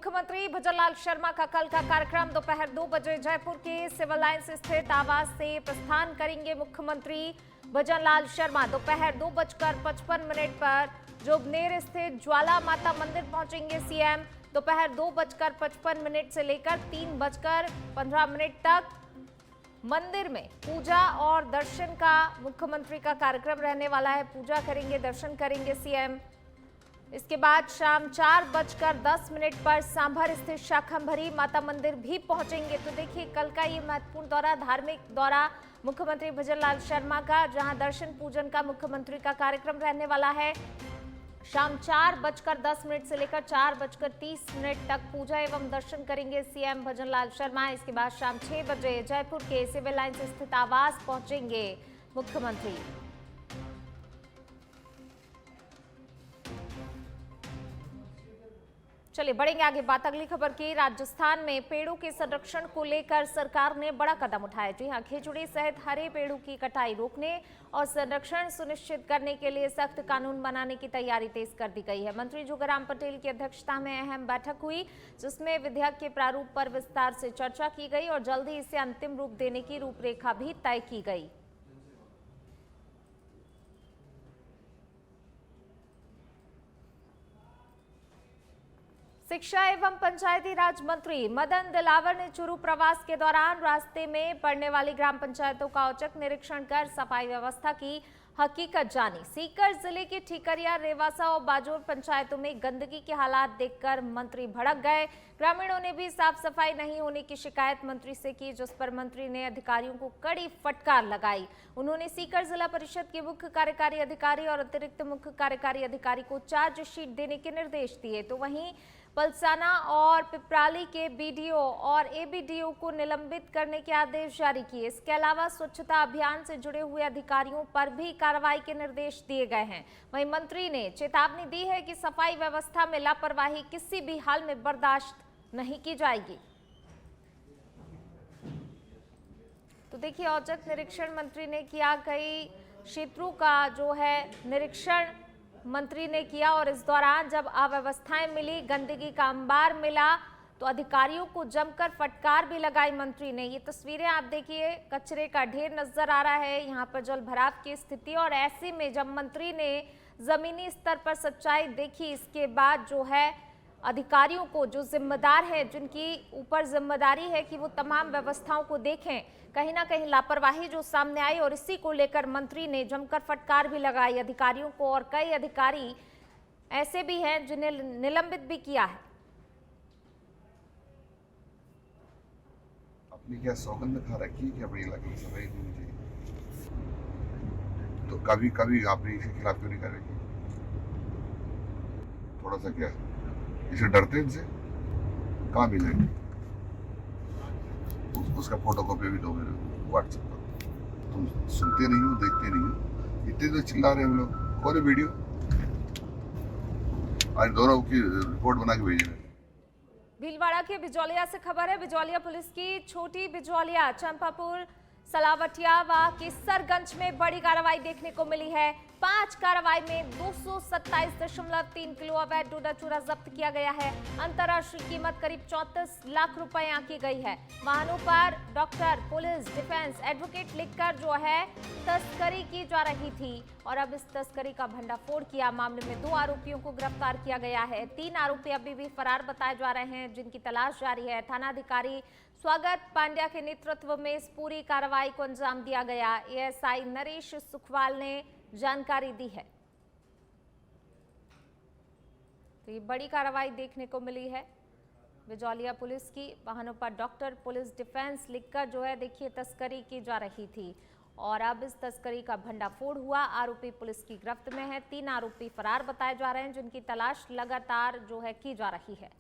मुख्यमंत्री भजनलाल शर्मा का कल का कार्यक्रम दोपहर 2 बजे जयपुर के सिविल लाइंस स्थित आवास से प्रस्थान करेंगे। मुख्यमंत्री भजनलाल शर्मा दोपहर 2:55 पर जोबनेर स्थित ज्वाला माता मंदिर पहुंचेंगे। सीएम दोपहर 2:55 से लेकर 3:15 तक मंदिर में पूजा और दर्शन का मुख्यमंत्री का कार्यक्रम रहने वाला है। पूजा करेंगे, दर्शन करेंगे सीएम। इसके बाद शाम 4:10 पर सांभर स्थित शाकंभरी माता मंदिर भी पहुंचेंगे। तो देखिए कल का ये महत्वपूर्ण दौरा, धार्मिक दौरा मुख्यमंत्री भजनलाल शर्मा का, जहां दर्शन पूजन का मुख्यमंत्री का कार्यक्रम रहने वाला है। शाम 4:10 से लेकर 4:30 तक पूजा एवं दर्शन करेंगे सीएम भजनलाल शर्मा। इसके बाद शाम 6 बजे जयपुर के सिविल लाइंस स्थित आवास पहुंचेंगे मुख्यमंत्री। चलिए बढ़ेंगे आगे बात अगली खबर की। राजस्थान में पेड़ों के संरक्षण को लेकर सरकार ने बड़ा कदम उठाया। जी हां, खेजड़ी सहित हरे पेड़ों की कटाई रोकने और संरक्षण सुनिश्चित करने के लिए सख्त कानून बनाने की तैयारी तेज कर दी गई है। मंत्री जोगाराम पटेल की अध्यक्षता में अहम बैठक हुई, जिसमें विधेयक के प्रारूप पर विस्तार से चर्चा की गई और जल्द ही इसे अंतिम रूप देने की रूपरेखा भी तय की गई। शिक्षा एवं पंचायती राज मंत्री मदन दिलावर ने चुरू प्रवास के दौरान रास्ते में पड़ने वाली ग्राम पंचायतों का औचक निरीक्षण कर सफाई व्यवस्था की हकीकत जानी। सीकर जिले की ठीकरिया, रेवासा और बाजोर पंचायतों में गंदगी के हालात देखकर मंत्री भड़क गए। ग्रामीणों ने भी साफ सफाई नहीं होने की शिकायत मंत्री से की, जिस पर मंत्री ने अधिकारियों को कड़ी फटकार लगाई। उन्होंने सीकर जिला परिषद के मुख्य कार्यकारी अधिकारी और अतिरिक्त मुख्य कार्यकारी अधिकारी को चार्जशीट देने के निर्देश दिए। तो वहीं पलसाना और पिपराली के बीडीओ और एबीडीओ को निलंबित करने के आदेश जारी किए। इसके अलावा स्वच्छता अभियान से जुड़े हुए अधिकारियों पर भी कार्रवाई के निर्देश दिए गए हैं। वहीं मंत्री ने चेतावनी दी है कि सफाई व्यवस्था में लापरवाही किसी भी हाल में बर्दाश्त नहीं की जाएगी। तो देखिए औचक निरीक्षण मंत्री ने किया, कई क्षेत्रों का जो है निरीक्षण मंत्री ने किया और इस दौरान जब अव्यवस्थाएं मिली, गंदगी का अंबार मिला, तो अधिकारियों को जमकर फटकार भी लगाई मंत्री ने। ये तस्वीरें आप देखिए, कचरे का ढेर नजर आ रहा है, यहाँ पर जल भराव की स्थिति। और ऐसे में जब मंत्री ने जमीनी स्तर पर सच्चाई देखी, इसके बाद जो है अधिकारियों को, जो जिम्मेदार है, जिनकी ऊपर जिम्मेदारी है कि वो तमाम व्यवस्थाओं को देखें, कहीं ना कहीं लापरवाही जो सामने आई और इसी को लेकर मंत्री ने जमकर फटकार भी लगाई अधिकारियों को। और कई अधिकारी ऐसे भी हैं जिन्हें निलंबित भी किया है। अपनी क्या सौगंध खा रखी है कि अपने इलाके में सफाई नहीं होनी चाहिए, तो कभी कभी आपने इसके खिलाफ क्यों नहीं करेगी? थोड़ा सा क्या इसे डरते हैं इनसे, कहाँ भेजेंगे? उसका फोटो कॉपी भी दो मेरे व्हाट्सएप पर। तुम सुनते नहीं हो, देखते नहीं हो, इतने तो चिल्ला रहे हैं हम लोग। कौन है वीडियो? आज दोनों की रिपोर्ट बना के भेजे। भीलवाड़ा के बिजौलिया से खबर है। बिजौलिया पुलिस की छोटी बिजौलिया, चंपापुर, सलावटिया व केसरगंज में बड़ी कार्रवाई देखने को मिली है। 5 कार्रवाई में 227.3 किलो अवैध डोडा चूरा जब्त किया गया है। अंतर्राष्ट्रीय कीमत करीब 34 लाख रुपए आंकी गई है। वाहनों पर डॉक्टर, पुलिस, डिफेंस, एडवोकेट लिखकर जो है तस्करी की जा रही थी और अब इस तस्करी का भंडाफोड़ किया। मामले में 2 आरोपियों को गिरफ्तार किया गया है। 3 आरोपी अभी भी फरार बताए जा रहे हैं, जिनकी तलाश जारी है। थानाधिकारी स्वागत पांड्या के नेतृत्व में इस पूरी कार्रवाई को अंजाम दिया गया, एएसआई नरेश सुखवाल ने जानकारी दी है। तो ये बड़ी कार्रवाई देखने को मिली है बिजौलिया पुलिस की। वाहनों पर डॉक्टर, पुलिस, डिफेंस लिखकर जो है देखिए तस्करी की जा रही थी और अब इस तस्करी का भंडाफोड़ हुआ। आरोपी पुलिस की गिरफ्त में है। 3 आरोपी फरार बताए जा रहे हैं, जिनकी तलाश लगातार जो है की जा रही है।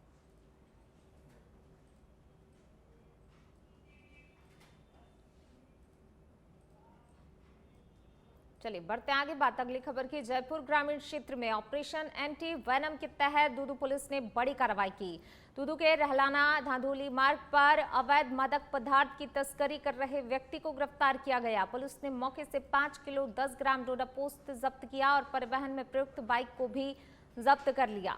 चलिए बढ़ते आगे बात अगली खबर की। जयपुर ग्रामीण क्षेत्र में ऑपरेशन एंटी वेनम के तहत दूदू पुलिस ने बड़ी कार्रवाई की। दूदू के रहलाना धांधोली मार्ग पर अवैध मादक पदार्थ की तस्करी कर रहे व्यक्ति को गिरफ्तार किया गया। पुलिस ने मौके से 5 किलो 10 ग्राम डोडा पोस्त जब्त किया और परिवहन में प्रयुक्त बाइक को भी जब्त कर लिया।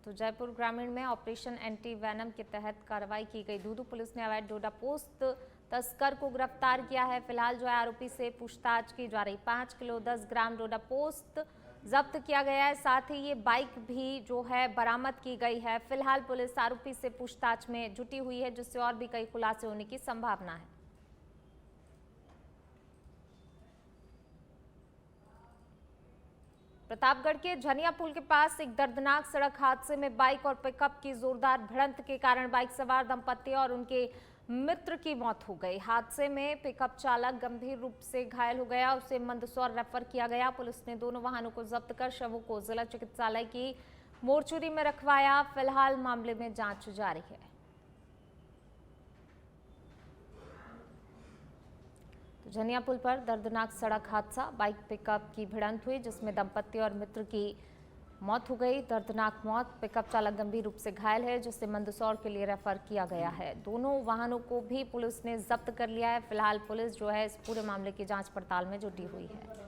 तो जयपुर ग्रामीण में ऑपरेशन एंटी वैनम के तहत कार्रवाई की गई। दूदू पुलिस ने अवैध डोडा पोस्त तस्कर को गिरफ्तार किया है। फिलहाल जो है आरोपी से पूछताछ की जा रही। 5 किलो 10 ग्राम डोडा पोस्त जब्त किया गया है। साथ ही ये बाइक भी जो है बरामद की गई है। फिलहाल पुलिस आरोपी से पूछताछ में जुटी हुई है, जिससे और भी कई खुलासे होने की संभावना है। प्रतापगढ़ के झनिया पुल के पास एक दर्दनाक सड़क हादसे में बाइक और पिकअप की जोरदार भिड़ंत के कारण बाइक सवार दंपति और उनके मित्र की मौत हो गई। हादसे में पिकअप चालक गंभीर रूप से घायल हो गया, उसे मंदसौर रेफर किया गया। पुलिस ने दोनों वाहनों को जब्त कर शवों को जिला चिकित्सालय की मोर्चरी में रखवाया। फिलहाल मामले में जांच जारी है। झनिया पुल पर दर्दनाक सड़क हादसा, बाइक पिकअप की भिड़ंत हुई जिसमें दंपति और मित्र की मौत हो गई। दर्दनाक मौत, पिकअप चालक गंभीर रूप से घायल है, जिसे मंदसौर के लिए रेफर किया गया है। दोनों वाहनों को भी पुलिस ने जब्त कर लिया है। फिलहाल पुलिस जो है इस पूरे मामले की जांच पड़ताल में जुटी हुई है।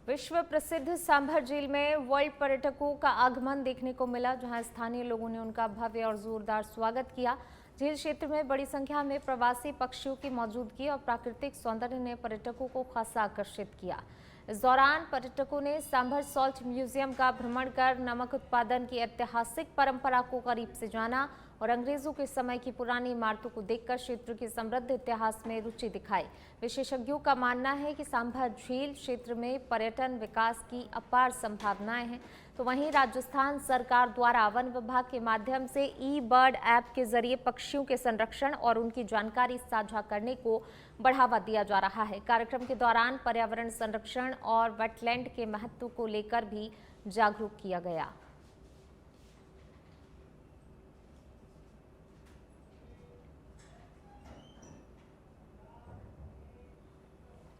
विश्व प्रसिद्ध सांभर झील में वर्ल्ड पर्यटकों का आगमन देखने को मिला, जहां स्थानीय लोगों ने उनका भव्य और जोरदार स्वागत किया। झील क्षेत्र में बड़ी संख्या में प्रवासी पक्षियों की मौजूदगी और प्राकृतिक सौंदर्य ने पर्यटकों को खासा आकर्षित किया। इस दौरान पर्यटकों ने सांभर सॉल्ट म्यूजियम का भ्रमण कर नमक उत्पादन की ऐतिहासिक परंपरा को करीब से जाना और अंग्रेजों के समय की पुरानी इमारतों को देखकर क्षेत्र के समृद्ध इतिहास में रुचि दिखाई। विशेषज्ञों का मानना है कि सांभर झील क्षेत्र में पर्यटन विकास की अपार संभावनाएं हैं। तो वहीं राजस्थान सरकार द्वारा वन विभाग के माध्यम से ई बर्ड ऐप के जरिए पक्षियों के संरक्षण और उनकी जानकारी साझा करने को बढ़ावा दिया जा रहा है। कार्यक्रम के दौरान पर्यावरण संरक्षण और वेटलैंड के महत्व को लेकर भी जागरूक किया गया।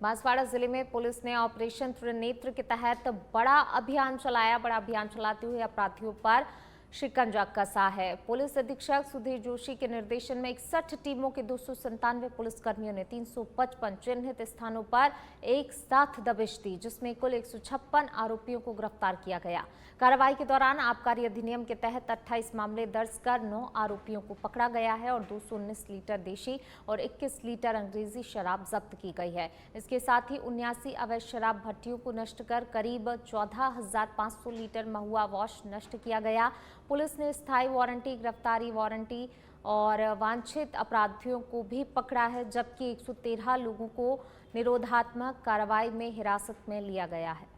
बांसवाड़ा जिले में पुलिस ने ऑपरेशन त्रिनेत्र के तहत बड़ा अभियान चलाते हुए अपराधियों पर शिकंजा कसा है। पुलिस अधीक्षक सुधीर जोशी के निर्देशन में 61 टीमों के 297 पुलिसकर्मियों ने 355 चिन्हित स्थानों पर एक साथ दबिश दी, जिसमें कुल 156 आरोपियों को गिरफ्तार किया गया। कार्रवाई के दौरान आबकारी अधिनियम के तहत 28 मामले दर्ज कर 9 आरोपियों को पकड़ा गया है और 219 लीटर देशी और 21 लीटर अंग्रेजी शराब जब्त की गई है। इसके साथ ही 79 अवैध शराब भट्टियों को नष्ट कर करीब 14,500 लीटर महुआ वॉश नष्ट किया गया। पुलिस ने स्थायी वारंटी, गिरफ्तारी वारंटी और वांछित अपराधियों को भी पकड़ा है, जबकि 113 लोगों को निरोधात्मक कार्रवाई में हिरासत में लिया गया है।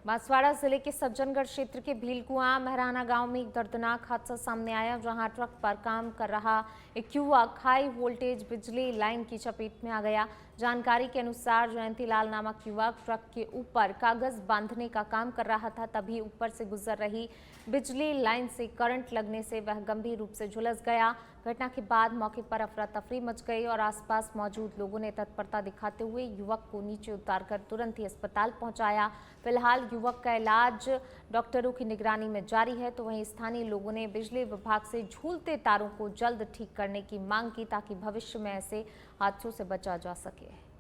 बांसवाड़ा जिले के सज्जनगढ़ क्षेत्र के भीलकुआं महराना गांव में एक दर्दनाक हादसा सामने आया, जहां ट्रक पर काम कर रहा एक युवक हाई वोल्टेज बिजली लाइन की चपेट में आ गया। जानकारी के अनुसार जयंतीलाल नामक युवक ट्रक के ऊपर कागज बांधने का काम कर रहा था, तभी ऊपर से गुजर रही बिजली लाइन से करंट लगने से वह गंभीर रूप से झुलस गया। घटना के बाद मौके पर अफरा तफरी मच गई और आसपास मौजूद लोगों ने तत्परता दिखाते हुए युवक को नीचे उतारकर तुरंत ही अस्पताल पहुंचाया। फिलहाल युवक का इलाज डॉक्टरों की निगरानी में जारी है। तो वहीं स्थानीय लोगों ने बिजली विभाग से झूलते तारों को जल्द ठीक करने की मांग की, ताकि भविष्य में ऐसे हादसों से बचा जा सके।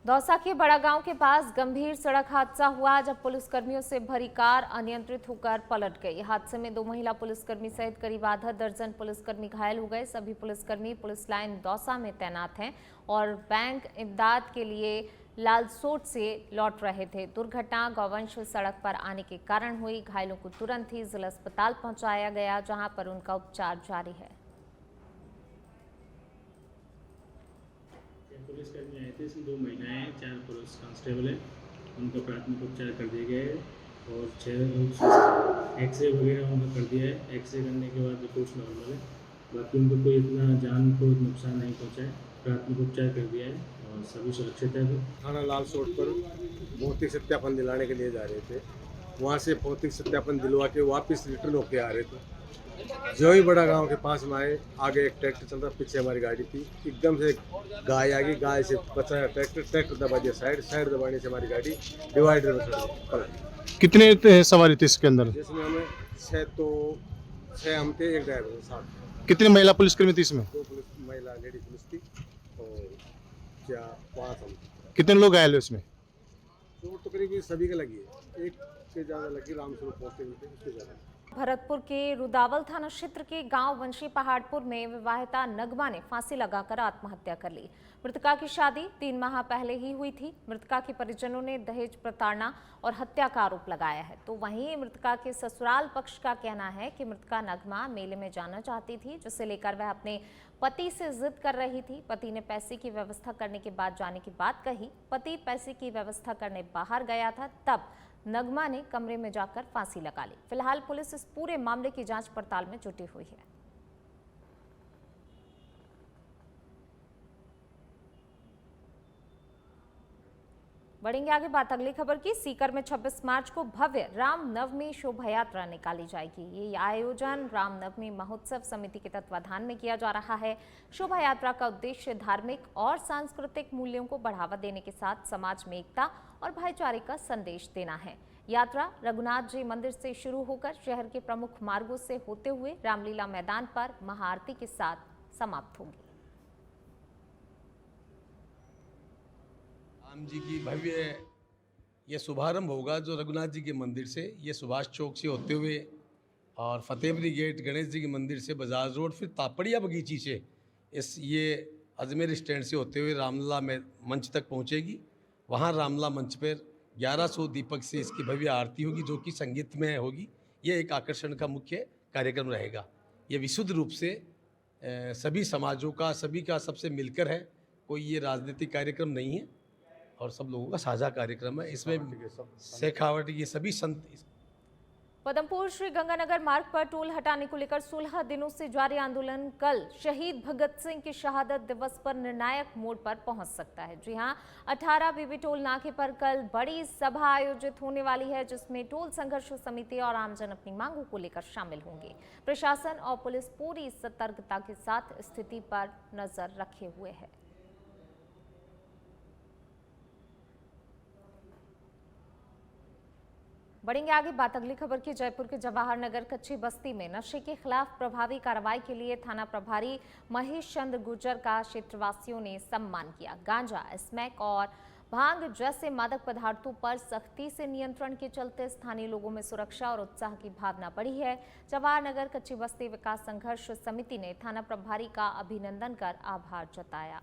दौसा के बड़ा गांव के पास गंभीर सड़क हादसा हुआ, जब पुलिसकर्मियों से भरी कार अनियंत्रित होकर पलट गई। हादसे में 2 महिला पुलिसकर्मी सहित करीब आधा दर्जन पुलिसकर्मी घायल हो गए। सभी पुलिसकर्मी पुलिस लाइन दौसा में तैनात हैं और बैंक इमदाद के लिए लालसोट से लौट रहे थे। दुर्घटना गौवंश सड़क पर आने के कारण हुई। घायलों को तुरंत ही जिला अस्पताल पहुंचाया गया, जहां पर उनका उपचार जारी है। पुलिसकर्मी आए थे, इसमें 2 महिलाएं हैं, 4 पुलिस कांस्टेबल हैं। उनका प्राथमिक उपचार कर दिया गया है और 6 एक्सरे वगैरह उनका कर दिया है। एक्सरे करने के बाद रिपोर्ट्स नॉर्मल है, बाकी उनको कोई इतना जान को नुकसान नहीं पहुंचा है। प्राथमिक उपचार कर दिया है और सभी सुरक्षित है। थाना लालसोट पर भौतिक सत्यापन दिलाने के लिए जा रहे थे। वहाँ से भौतिक सत्यापन दिलवा के वापस रिटर्न होके आ रहे थे। जो ही बड़ा गांव के पास में आए, आगे एक ट्रैक्टर चल रहा, पीछे हमारी गाड़ी थी, एकदम से एक गाय आ गई, गाय से बचा ट्रैक्टर, ट्रैक्टर दबा दिया साइड, साइड दबाने से हमारी गाड़ी डिवाइडर में पलट। कितने सवारी थे इसके अंदर? जिसमें हमें छः हम थे, एक ड्राइवर थे साथ। कितने महिला पुलिसकर्मी थी इसमें? 2 पुलिस महिला लेडी पुलिस थी और क्या 5 हम थे। कितने लोग घायल हुए इसमें? चोट तो करीब सभी का लगी है, एक से ज़्यादा लगी, रामस्वरूप पहुँचते हुए थे, उससे ज़्यादा। भरतपुर के रुदावल थाना क्षेत्र के गांव वंशी पहाड़पुर में विवाहिता नगमा ने फांसी लगाकर आत्महत्या कर ली। मृतका की शादी 3 माह पहले ही हुई थी। मृतका के परिजनों ने दहेज प्रताड़ना और हत्या का आरोप लगाया है। तो वहीं मृतका के ससुराल पक्ष का कहना है कि मृतका नगमा मेले में जाना चाहती थी, जिसे लेकर वह अपने पति से जिद कर रही थी। पति ने पैसे की व्यवस्था करने के बाद जाने की बात कही। पति पैसे की व्यवस्था करने बाहर गया था, तब नगमा ने कमरे में जाकर फांसी लगा ली। फिलहाल पुलिस इस पूरे मामले की जांच पड़ताल में जुटी हुई है। बढ़ेंगे आगे बात अगली खबर की। सीकर में 26 मार्च को भव्य रामनवमी शोभा यात्रा निकाली जाएगी। ये आयोजन रामनवमी महोत्सव समिति के तत्वाधान में किया जा रहा है। शोभा यात्रा का उद्देश्य धार्मिक और सांस्कृतिक मूल्यों को बढ़ावा देने के साथ समाज में एकता और भाईचारे का संदेश देना है। यात्रा रघुनाथ जी मंदिर से शुरू होकर शहर के प्रमुख मार्गों से होते हुए रामलीला मैदान पर महाआरती के साथ समाप्त होगी। राम जी की भव्य ये शुभारंभ होगा जो रघुनाथ जी के मंदिर से, ये सुभाष चौक से होते हुए और फतेहपुरी गेट गणेश जी के मंदिर से बजाज रोड, फिर तापड़िया बगीची से ये अजमेर स्टैंड से होते हुए रामलीला में मंच तक पहुंचेगी। वहां रामलीला मंच पर 1100 दीपक से इसकी भव्य आरती होगी, जो कि संगीत में होगी। ये एक आकर्षण का मुख्य कार्यक्रम रहेगा। ये विशुद्ध रूप से सभी समाजों का, सभी का सबसे मिलकर है। कोई ये राजनीतिक कार्यक्रम नहीं है और सब लोगों का साझा कार्यक्रम है। इसमें शेखावट ये सभी संत। पदमपुर श्री गंगानगर मार्ग पर टोल हटाने को लेकर 16 दिनों से जारी आंदोलन कल शहीद भगत सिंह के शहादत दिवस पर निर्णायक मोड़ पर पहुंच सकता है। जी हां, 18 बीबी टोल नाके पर कल बड़ी सभा आयोजित होने वाली है, जिसमें टोल संघर्ष समिति और आमजन अपनी मांगों को लेकर शामिल होंगे। प्रशासन और पुलिस पूरी सतर्कता के साथ स्थिति पर नजर रखे हुए है। बढ़ेंगे आगे बात अगली खबर की। जयपुर के जवाहर नगर कच्ची बस्ती में नशे के खिलाफ प्रभावी कार्रवाई के लिए थाना प्रभारी महेश चंद्र गुर्जर का क्षेत्रवासियों ने सम्मान किया। गांजा, स्मैक और भांग जैसे मादक पदार्थों पर सख्ती से नियंत्रण के चलते स्थानीय लोगों में सुरक्षा और उत्साह की भावना बढ़ी है। जवाहर नगर कच्ची बस्ती विकास संघर्ष समिति ने थाना प्रभारी का अभिनंदन कर आभार जताया।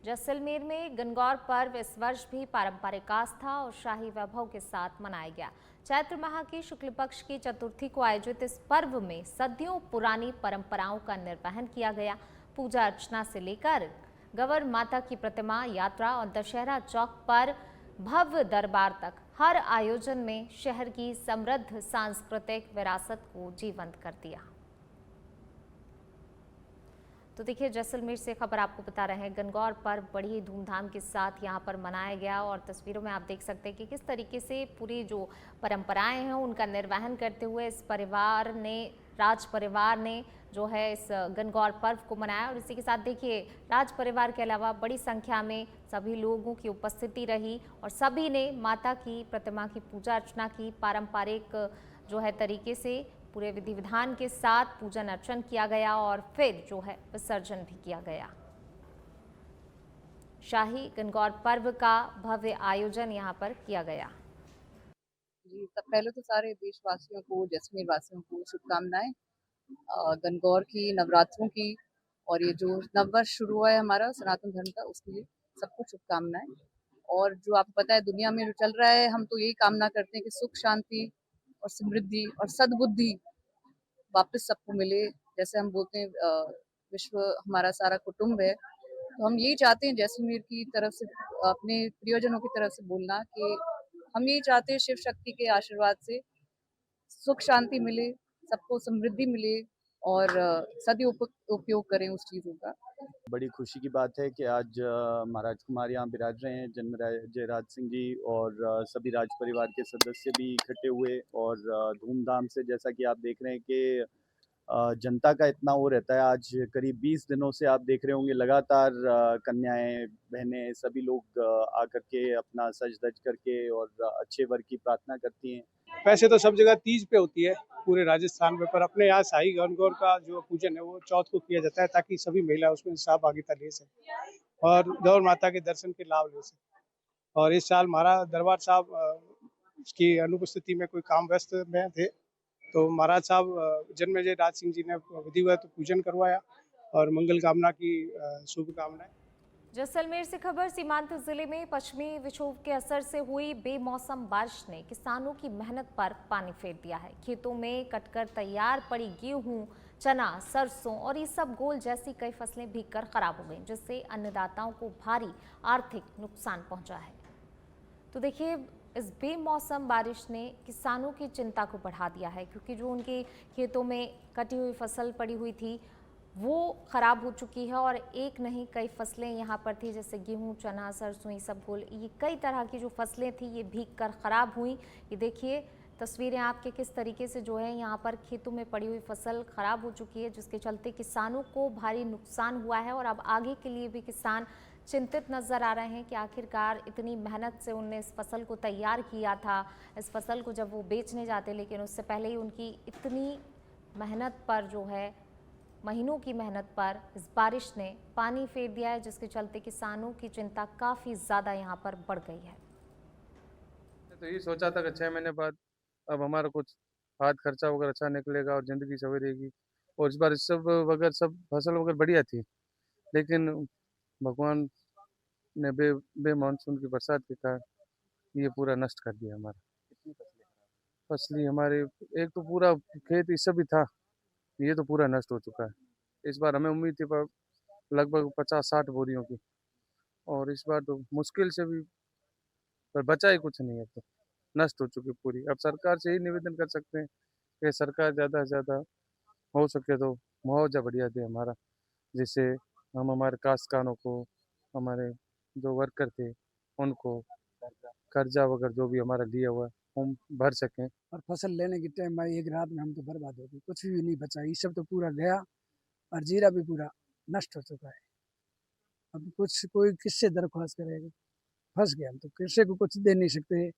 जैसलमेर में गणगौर पर्व इस वर्ष भी पारंपरिक आस्था और शाही वैभव के साथ मनाया गया। चैत्र माह की शुक्ल पक्ष की चतुर्थी को आयोजित इस पर्व में सदियों पुरानी परंपराओं का निर्वहन किया गया। पूजा अर्चना से लेकर गवर माता की प्रतिमा यात्रा और दशहरा चौक पर भव्य दरबार तक हर आयोजन में शहर की समृद्ध सांस्कृतिक विरासत को जीवंत कर दिया। तो देखिए, जैसलमेर से खबर आपको बता रहे हैं। गणगौर पर्व बड़ी धूमधाम के साथ यहाँ पर मनाया गया और तस्वीरों में आप देख सकते हैं कि किस तरीके से पूरी जो परंपराएं हैं उनका निर्वहन करते हुए इस परिवार ने, राज परिवार ने जो है इस गणगौर पर्व को मनाया। और इसी के साथ देखिए, राज परिवार के अलावा बड़ी संख्या में सभी लोगों की उपस्थिति रही और सभी ने माता की प्रतिमा की पूजा अर्चना की। पारंपरिक जो है तरीके से पूरे विधि विधान के साथ पूजन अर्चन किया गया और फिर जो है विसर्जन भी किया गया। शाही गणगौर पर्व का भव्य आयोजन यहाँ पर किया गया। जी, सब पहले तो सारे देशवासियों को, जैसलमेर वासियों को शुभकामनाएं गणगौर की, नवरात्रों की, और ये जो नववर्ष शुरू हुआ है हमारा सनातन धर्म का, उसके लिए सबको शुभकामनाएं। और जो आपको पता है दुनिया में जो चल रहा है, हम तो यही कामना करते हैं कि सुख शांति और समृद्धि और सद्बुद्धि वापस सबको मिले। जैसे हम बोलते हैं विश्व हमारा सारा कुटुंब है, तो हम यही चाहते हैं जैसलमेर की तरफ से, अपने प्रियजनों की तरफ से बोलना कि हम यही चाहते हैं शिव शक्ति के आशीर्वाद से सुख शांति मिले, सबको समृद्धि मिले, और उपयोग करें उस चीज़ों का। बड़ी खुशी की बात है कि आज महाराज कुमार यहाँ विराज रहे हैं, जन्मराज जयराज सिंह जी और सभी राज परिवार के सदस्य भी इकट्ठे हुए और धूमधाम से, जैसा कि आप देख रहे हैं कि जनता का इतना वो रहता है। आज करीब 20 दिनों से आप देख रहे होंगे लगातार कन्याएं, बहनें, सभी लोग आकर के अपना सज धज करके और अच्छे वर की प्रार्थना करती हैं। वैसे तो सब जगह तीज पे होती है पूरे राजस्थान में, पर अपने यहाँ शाही गणगौर का जो पूजन है वो चौथ को किया जाता है, ताकि सभी महिला उसमें सहभागिता ले सकें और गौर माता के दर्शन के लाभ ले सकें। और इस साल हमारा दरबार साहब की अनुपस्थिति में कोई काम व्यस्त में थे, तो महाराज साहब जन्मेजय राज सिंह जी ने विधिवत पूजन करवाया और मंगल कामना की शुभकामनाएं। जैसलमेर से खबर। सीमांत जिले में पश्चिमी विक्षोभ के असर से हुई बेमौसम बारिश ने किसानों की मेहनत पर पानी फेर दिया है। खेतों में कटकर तैयार पड़ी गेहूं, चना, सरसों और ये सब गोल जैसी कई फसलें भीगकर खराब हो गईं, जिससे अन्नदाताओं को भारी आर्थिक नुकसान पहुंचा है। तो देखिए, इस बेमौसम बारिश ने किसानों की चिंता को बढ़ा दिया है, क्योंकि जो उनके खेतों में कटी हुई फसल पड़ी हुई थी वो ख़राब हो चुकी है और एक नहीं कई फसलें यहाँ पर थी, जैसे गेहूं, चना, सरसों, इसबगोल, ये कई तरह की जो फसलें थी ये भीग कर ख़राब हुई। ये देखिए तस्वीरें आपके किस तरीके से जो है यहाँ पर खेतों में पड़ी हुई फसल ख़राब हो चुकी है, जिसके चलते किसानों को भारी नुकसान हुआ है। और अब आगे के लिए भी किसान चिंतित नज़र आ रहे हैं कि आखिरकार इतनी मेहनत से उनने इस फसल को तैयार किया था, इस फसल को जब वो बेचने जाते, लेकिन उससे पहले ही उनकी इतनी मेहनत पर जो है, महीनों की मेहनत पर इस बारिश ने पानी फेर दिया है, जिसके चलते किसानों की चिंता काफ़ी ज़्यादा यहाँ पर बढ़ गई है। तो ये सोचा था कि 6 महीने बाद अब हमारा कुछ हाथ खर्चा वगैरह अच्छा निकलेगा और ज़िंदगी सवरेगी, और इस बार सब वगैरह सब फसल वगैरह बढ़िया थी, लेकिन भगवान ने बेमानसून की बरसात के कारण ये पूरा नष्ट कर दिया हमारा। फसली हमारे एक तो पूरा खेत ये सब भी था, ये तो पूरा नष्ट हो चुका है। इस बार हमें उम्मीद थी पर लगभग 50-60 बोरियों की, और इस बार तो मुश्किल से भी, पर बचा ही कुछ नहीं है, तो नष्ट हो चुकी पूरी। अब सरकार से ही निवेदन कर सकते हैं कि सरकार ज़्यादा से ज़्यादा हो सके तो मुआवजा बढ़िया दे हमारा, जिससे हम हमारे काश्तकारों को, हमारे जो वर्कर थे उनको कर्जा वगैरह जो भी हमारा लिया हुआ है हम भर सकें। और फसल लेने के टाइम में एक रात में हम तो बर्बाद हो गए, कुछ भी नहीं बचा। ये सब तो पूरा गया और जीरा भी पूरा नष्ट हो चुका है। अब कुछ कोई किससे दरख्वास्त करेगा, फंस गए हम तो, किसी को कुछ दे नहीं सकते।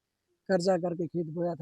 कर्जा करके खेत बोया था।